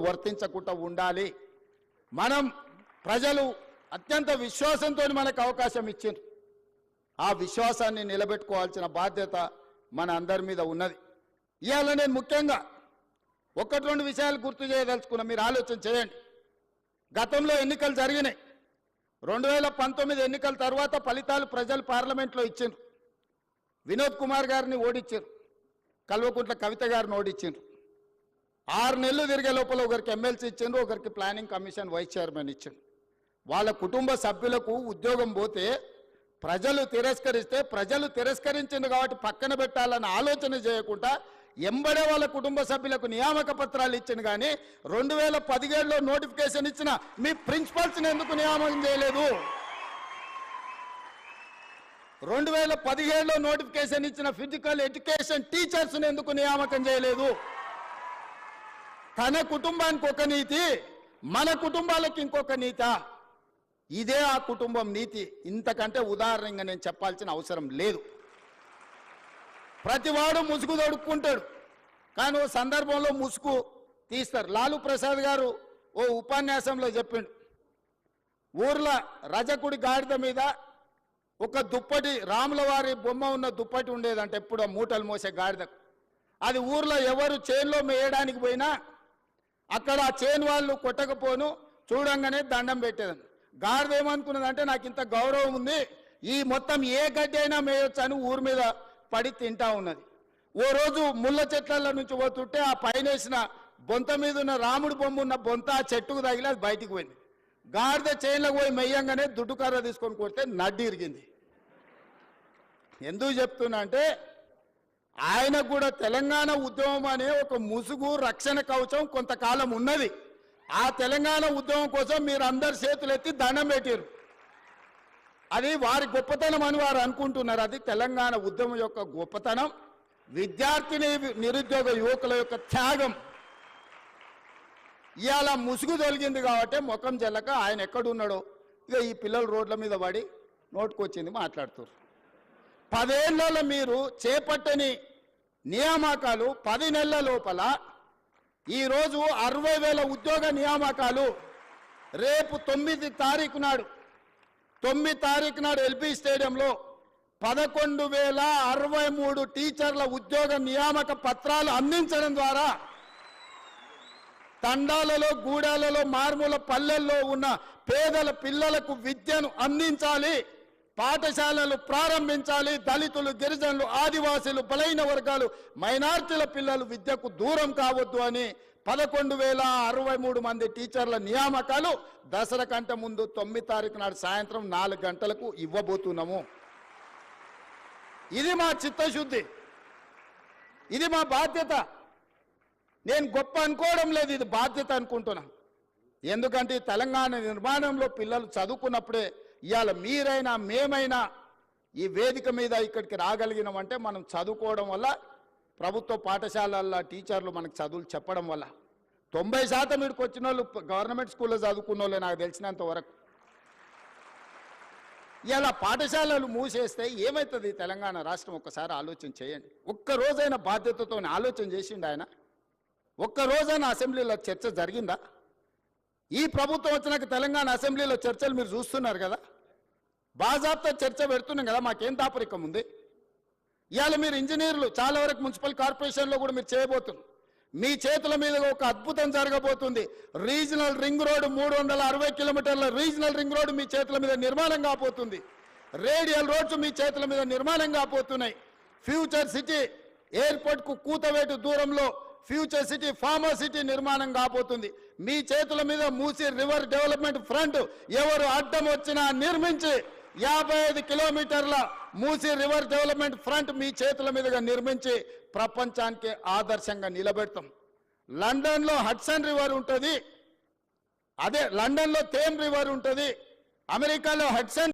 వర్తించకుండా ఉండాలి. మనం ప్రజలు అత్యంత విశ్వాసంతో మనకు అవకాశం ఇచ్చారు. ఆ విశ్వాసాన్ని నిలబెట్టుకోవాల్సిన బాధ్యత మన అందరి మీద ఉన్నది. ఇవాళ నేను ముఖ్యంగా ఒకటి రెండు విషయాలు గుర్తు చేయదలుచుకున్నా, మీరు ఆలోచన చేయండి. గతంలో ఎన్నికలు జరిగినాయి. 2019 ఎన్నికల తర్వాత ఫలితాలు ప్రజలు పార్లమెంట్లో ఇచ్చారు. వినోద్ కుమార్ గారిని ఓడించారు, కల్వకుంట్ల కవిత గారిని ఓడించారు. 6 నెలలు తిరిగే లోపల ఒకరికి ఎమ్మెల్సీ ఇచ్చారు, ఒకరికి ప్లానింగ్ కమిషన్ వైస్ చైర్మన్ ఇచ్చారు. వాళ్ళ కుటుంబ సభ్యులకు ఉద్యోగం పోతే ప్రజలు తిరస్కరిస్తే, ప్రజలు తిరస్కరించింది కాబట్టి పక్కన పెట్టాలన్న ఆలోచన చేయకుండా ఎంబడే వాళ్ళ కుటుంబ సభ్యులకు నియామక పత్రాలు ఇచ్చింది. కానీ 2017లో నోటిఫికేషన్ ఇచ్చిన మీ ప్రిన్సిపల్స్ని ఎందుకు నియామకం చేయలేదు? 2017లో నోటిఫికేషన్ ఇచ్చిన ఫిజికల్ ఎడ్యుకేషన్ టీచర్స్ని ఎందుకు నియామకం చేయలేదు? తన కుటుంబానికి ఒక నీతి, మన కుటుంబాలకు ఇంకొక నీతి. ఇదే ఆ కుటుంబం నీతి. ఇంతకంటే ఉదాహరణగా నేను చెప్పాల్సిన అవసరం లేదు. ప్రతివాడు ముసుగు తొడుక్కుంటాడు, కానీ ఓ సందర్భంలో ముసుగు తీస్తారు. లాలూ ప్రసాద్ గారు ఓ ఉపన్యాసంలో చెప్పిండు, ఊర్లో రజకుడి గాడిద మీద ఒక దుప్పటి, రాముల వారి బొమ్మ ఉన్న దుప్పటి ఉండేదంటే ఎప్పుడో మూటలు మోసే గాడిదకు. అది ఊర్లో ఎవరు చేనులో మేయడానికి పోయినా అక్కడ ఆ చేను వాళ్ళు కొట్టకపోను చూడంగానే దండం పెట్టేదని. గాడిద ఏమనుకున్నదంటే నాకు ఇంత గౌరవం ఉంది, ఈ మొత్తం ఏ గడ్డి అయినా మేయొచ్చు అని ఊరి మీద పడి తింటా ఉన్నది. ఓ రోజు ముళ్ళ చెట్ల నుంచి పోతుంటే ఆ పైన వేసిన బొంత మీద ఉన్న రాముడి బొమ్మ ఉన్న బొంత ఆ చెట్టుకు తగిలి అది బయటికి పోయింది. గాడిద చేనులకు పోయి మెయ్యంగానే దుడ్డు కర్ర తీసుకొని కొడితే నడ్డి ఇరిగింది. ఎందుకు చెప్తున్నా అంటే ఆయనకు కూడా తెలంగాణ ఉద్యమం అనే ఒక ముసుగు, రక్షణ కవచం కొంతకాలం ఉన్నది. ఆ తెలంగాణ ఉద్యమం కోసం మీరు అందరు చేతులు ఎత్తి దండం పెట్టారు. అది వారి గొప్పతనం అని వారు అనుకుంటున్నారు. అది తెలంగాణ ఉద్యమం యొక్క గొప్పతనం, విద్యార్థిని నిరుద్యోగ యువకుల యొక్క త్యాగం. ఇవాళ ముసుగు తొలగింది కాబట్టి ముఖం చెల్లక ఆయన ఎక్కడున్నాడో ఇక ఈ పిల్లలు రోడ్ల మీద పడి నోటుకొచ్చింది మాట్లాడుతున్నారు. 10 ఏళ్లలో మీరు చేపట్టని నియామకాలు 10 నెలల లోపల ఈరోజు 60,000 ఉద్యోగ నియామకాలు. రేపు 9 తారీఖు నాడు ఎల్బీ స్టేడియంలో 11,063 టీచర్ల ఉద్యోగ నియామక పత్రాలు అందించడం ద్వారా తండాలలో, గూడాలలో, మారుమూల పల్లెల్లో ఉన్న పేదల పిల్లలకు విద్యను అందించాలి, పాఠశాలలు ప్రారంభించాలి. దళితులు, గిరిజనులు, ఆదివాసీలు, బలైన వర్గాలు, మైనార్టీల పిల్లలు విద్యకు దూరం కావద్దు అని 11,063 మంది టీచర్ల నియామకాలు దసరా కంటే ముందు 9 తారీఖు నాడు సాయంత్రం 4 గంటలకు ఇవ్వబోతున్నాము. ఇది మా చిత్తశుద్ధి, ఇది మా బాధ్యత. నేను గొప్ప అనుకోవడం లేదు, ఇది బాధ్యత అనుకుంటున్నా. ఎందుకంటే తెలంగాణ నిర్మాణంలో పిల్లలు చదువుకున్నప్పుడే ఇవాళ మీరైనా మేమైనా ఈ వేదిక మీద ఇక్కడికి రాగలిగినామంటే మనం చదువుకోవడం వల్ల, ప్రభుత్వ పాఠశాలల్లో టీచర్లు మనకు చదువులు చెప్పడం వల్ల. 90% ఇక్కడికి వచ్చిన వాళ్ళు గవర్నమెంట్ స్కూల్లో చదువుకున్న వాళ్ళే నాకు తెలిసినంత వరకు. ఇలా పాఠశాలలు మూసేస్తే ఏమవుతుంది తెలంగాణ రాష్ట్రం? ఒక్కసారి ఆలోచన చేయండి. ఒక్కరోజైనా బాధ్యతతో ఆలోచన చేసిండు ఆయన? ఒక్కరోజైనా అసెంబ్లీలో చర్చ జరిగిందా? ఈ ప్రభుత్వం వచ్చినాక తెలంగాణ అసెంబ్లీలో చర్చలు మీరు చూస్తున్నారు కదా, బాజాబ్తా చర్చ పెడుతున్నాం కదా, మాకేం దాపరికం ఉంది? ఇవాళ మీరు ఇంజనీర్లు చాలా వరకు మున్సిపల్ కార్పొరేషన్లో కూడా మీరు చేయబోతున్నారు. మీ చేతుల మీద ఒక అద్భుతం జరగబోతుంది. రీజనల్ రింగ్ రోడ్, 360 కిలోమీటర్ల రీజనల్ రింగ్ రోడ్ మీ చేతుల మీద నిర్మాణం కాబోతుంది. రేడియల్ రోడ్స్ మీ చేతుల మీద నిర్మాణం కాబోతున్నాయి. ఫ్యూచర్ సిటీ ఎయిర్పోర్ట్కు కూతవేటు దూరంలో ఫ్యూచర్ సిటీ, ఫార్మర్ సిటీ నిర్మాణం కాబోతుంది. మీ చేతుల మీద మూసీ రివర్ డెవలప్మెంట్ ఫ్రంట్ ఎవరు అడ్డం వచ్చినా నిర్మించి 55 కిలోమీటర్ల మూసీ రివర్ డెవలప్మెంట్ ఫ్రంట్ మీ చేతుల మీదుగా నిర్మించి ప్రపంచానికి ఆదర్శంగా నిలబెడతాం. లండన్లో హడ్సన్ రివర్ ఉంటుంది, అదే లండన్లో థేమ్ రివర్ ఉంటుంది, అమెరికాలో హడ్సన్